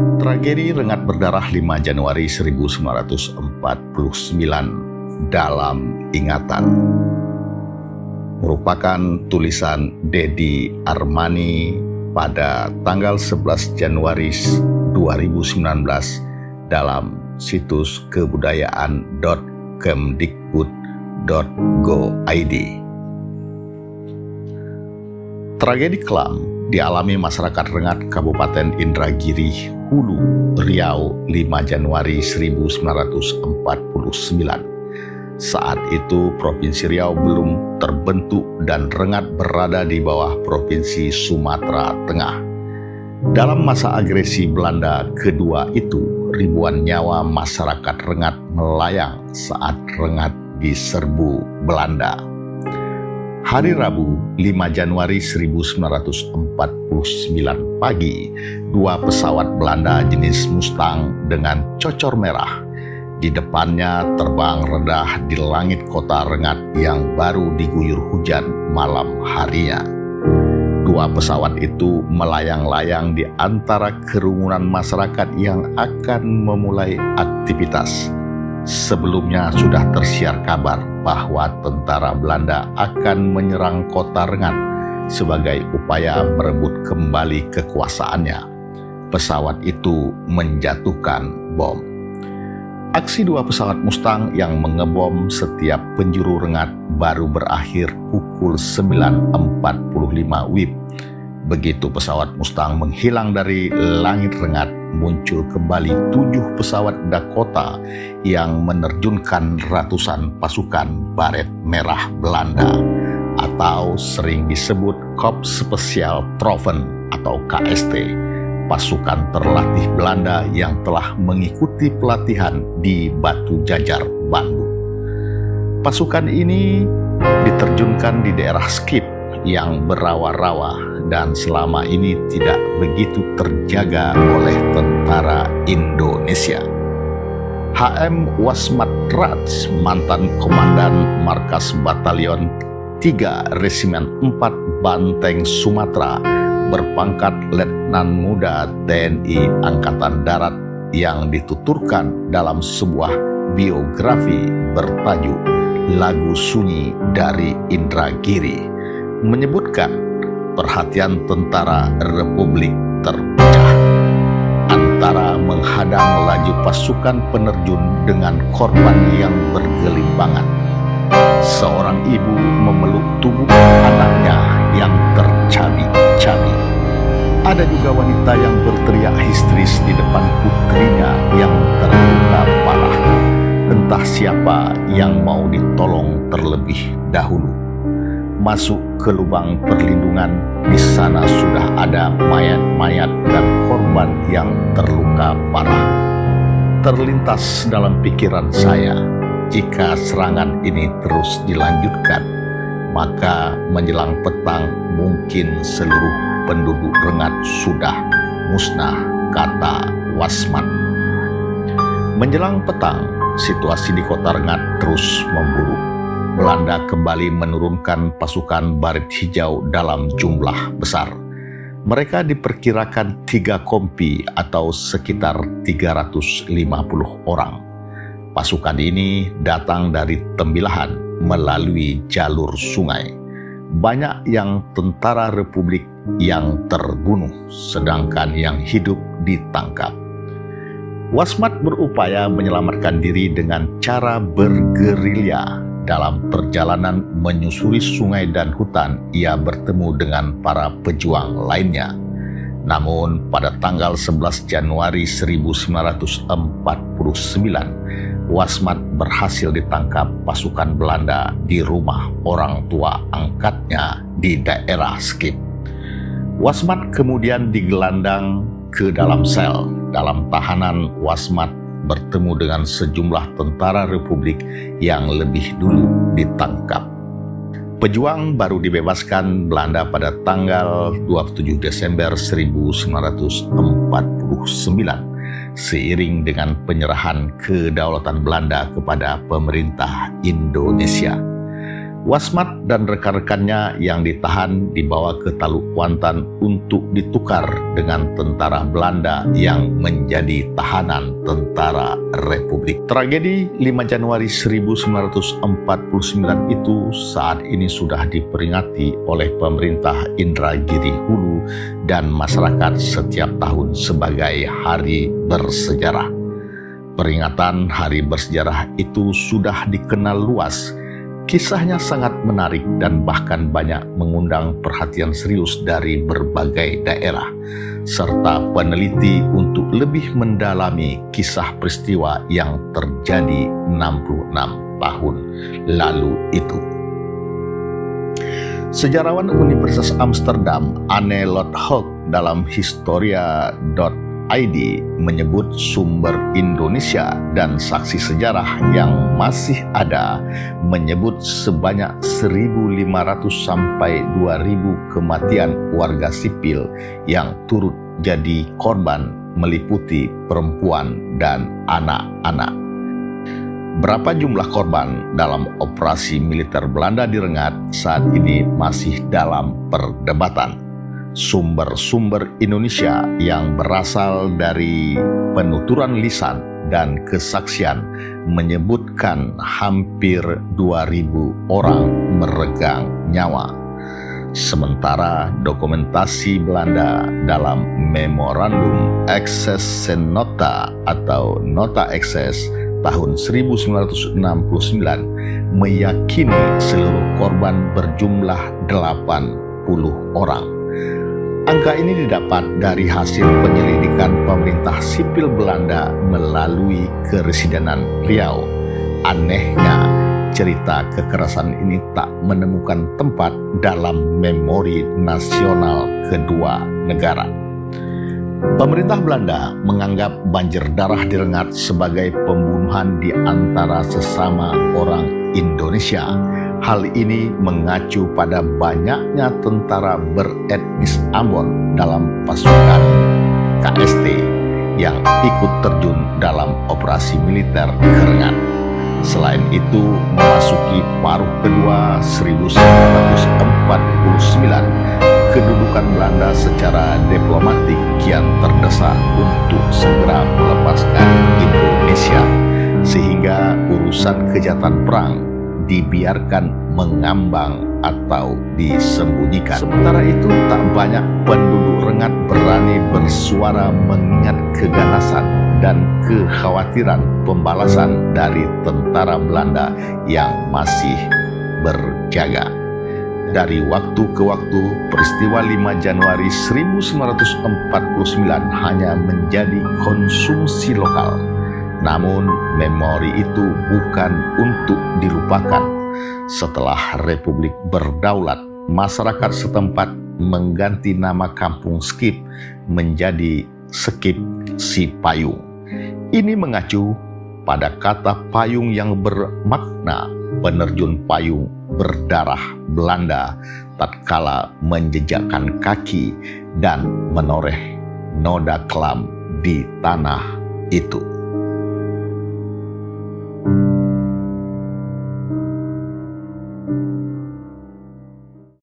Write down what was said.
Tragedi Rengat Berdarah 5 Januari 1949 dalam ingatan merupakan tulisan Dedi Armani pada tanggal 11 Januari 2019 dalam situs kebudayaan.kemdikbud.go.id. Tragedi kelam dialami masyarakat Rengat Kabupaten Indragiri, Hulu, Riau 5 Januari 1949. Saat itu Provinsi Riau belum terbentuk dan Rengat berada di bawah Provinsi Sumatera Tengah. Dalam masa agresi Belanda kedua itu, ribuan nyawa masyarakat Rengat melayang saat Rengat diserbu Belanda. Hari Rabu 5 Januari 1949 pagi, dua pesawat Belanda jenis Mustang dengan cocor merah di depannya terbang rendah di langit kota Rengat yang baru diguyur hujan malam harinya. Dua pesawat itu melayang-layang di antara kerumunan masyarakat yang akan memulai aktivitas. Sebelumnya sudah tersiar kabar bahwa tentara Belanda akan menyerang kota Rengat sebagai upaya merebut kembali kekuasaannya. Pesawat itu menjatuhkan bom. Aksi dua pesawat Mustang yang mengebom setiap penjuru Rengat baru berakhir pukul 9.45 WIB. Begitu pesawat Mustang menghilang dari langit Rengat, muncul kembali 7 pesawat Dakota yang menerjunkan ratusan pasukan baret merah Belanda atau sering disebut Korps Spesial Troeven atau KST. Pasukan terlatih Belanda yang telah mengikuti pelatihan di Batu Jajar, Bandung. Pasukan ini diterjunkan di daerah Skip yang berawa-rawa dan selama ini tidak begitu terjaga oleh tentara Indonesia. HM Wasmat Raj, mantan Komandan Markas Batalion 3 Resimen 4 Banteng Sumatera, berpangkat Letnan Muda TNI Angkatan Darat yang dituturkan dalam sebuah biografi bertajuk Lagu Sunyi dari Indragiri, menyebutkan perhatian tentara Republik terpecah antara menghadang laju pasukan penerjun dengan korban yang bergelimbangan. Seorang ibu memeluk tubuh anaknya yang tercabik-cabik. Ada juga wanita yang berteriak histeris di depan putrinya yang terluka parah. Entah siapa yang mau ditolong terlebih dahulu. Masuk ke lubang perlindungan, di sana sudah ada mayat-mayat dan korban yang terluka parah. Terlintas dalam pikiran saya, jika serangan ini terus dilanjutkan, maka menjelang petang mungkin seluruh penduduk Rengat sudah musnah, kata Wasmat. Menjelang petang, situasi di kota Rengat terus memburuk. Belanda kembali menurunkan pasukan baret hijau dalam jumlah besar. Mereka diperkirakan 3 kompi atau sekitar 350 orang. Pasukan ini datang dari Tembilahan melalui jalur sungai. Banyak yang tentara Republik yang terbunuh, sedangkan yang hidup ditangkap. Wasmat berupaya menyelamatkan diri dengan cara bergerilya. Dalam perjalanan menyusuri sungai dan hutan, ia bertemu dengan para pejuang lainnya. Namun pada tanggal 11 Januari 1949, Wasmat berhasil ditangkap pasukan Belanda di rumah orang tua angkatnya di daerah Skip. Wasmat kemudian digelandang ke dalam sel. Dalam tahanan, Wasmat bertemu dengan sejumlah tentara Republik yang lebih dulu ditangkap. Pejuang baru dibebaskan Belanda pada tanggal 27 Desember 1949 seiring dengan penyerahan kedaulatan Belanda kepada pemerintah Indonesia. Wasmat dan rekan-rekannya yang ditahan dibawa ke Taluk Kuantan untuk ditukar dengan tentara Belanda yang menjadi tahanan tentara Republik. Tragedi 5 Januari 1949 itu saat ini sudah diperingati oleh pemerintah Indragiri Hulu dan masyarakat setiap tahun sebagai hari bersejarah. Peringatan hari bersejarah itu sudah dikenal luas. Kisahnya sangat menarik dan bahkan banyak mengundang perhatian serius dari berbagai daerah, serta peneliti untuk lebih mendalami kisah peristiwa yang terjadi 66 tahun lalu itu. Sejarawan Universitas Amsterdam, Anne Lothhoek, dalam historia.id menyebut sumber Indonesia dan saksi sejarah yang masih ada menyebut sebanyak 1.500 sampai 2.000 kematian warga sipil yang turut jadi korban meliputi perempuan dan anak-anak. Berapa jumlah korban dalam operasi militer Belanda di Rengat saat ini masih dalam perdebatan. Sumber-sumber Indonesia yang berasal dari penuturan lisan dan kesaksian menyebutkan hampir 2.000 orang meregang nyawa. Sementara dokumentasi Belanda dalam Memorandum Excessnota atau Nota Ekses tahun 1969 meyakini seluruh korban berjumlah 80 orang. Angka ini didapat dari hasil penyelidikan pemerintah sipil Belanda melalui Keresidenan Riau. Anehnya, cerita kekerasan ini tak menemukan tempat dalam memori nasional kedua negara. Pemerintah Belanda menganggap banjir darah di Rengat sebagai pembunuhan di antara sesama orang Indonesia. Hal ini mengacu pada banyaknya tentara beretnis Ambon dalam pasukan KST yang ikut terjun dalam operasi militer ke Rengat. Selain itu, memasuki paruh kedua 1949, kedudukan Belanda secara diplomatik kian terdesak untuk segera melepaskan Indonesia, sehingga urusan kejahatan perang dibiarkan mengambang atau disembunyikan. Sementara itu, tak banyak penduduk Rengat berani bersuara mengingat keganasan dan kekhawatiran pembalasan dari tentara Belanda yang masih berjaga. Dari waktu ke waktu, peristiwa 5 Januari 1949 hanya menjadi konsumsi lokal. Namun, memori itu bukan untuk dilupakan. Setelah Republik berdaulat, masyarakat setempat mengganti nama kampung Skip menjadi Skip Sipayung. Ini mengacu pada kata payung yang bermakna penerjun payung berdarah Belanda tatkala menjejakkan kaki dan menoreh noda kelam di tanah itu.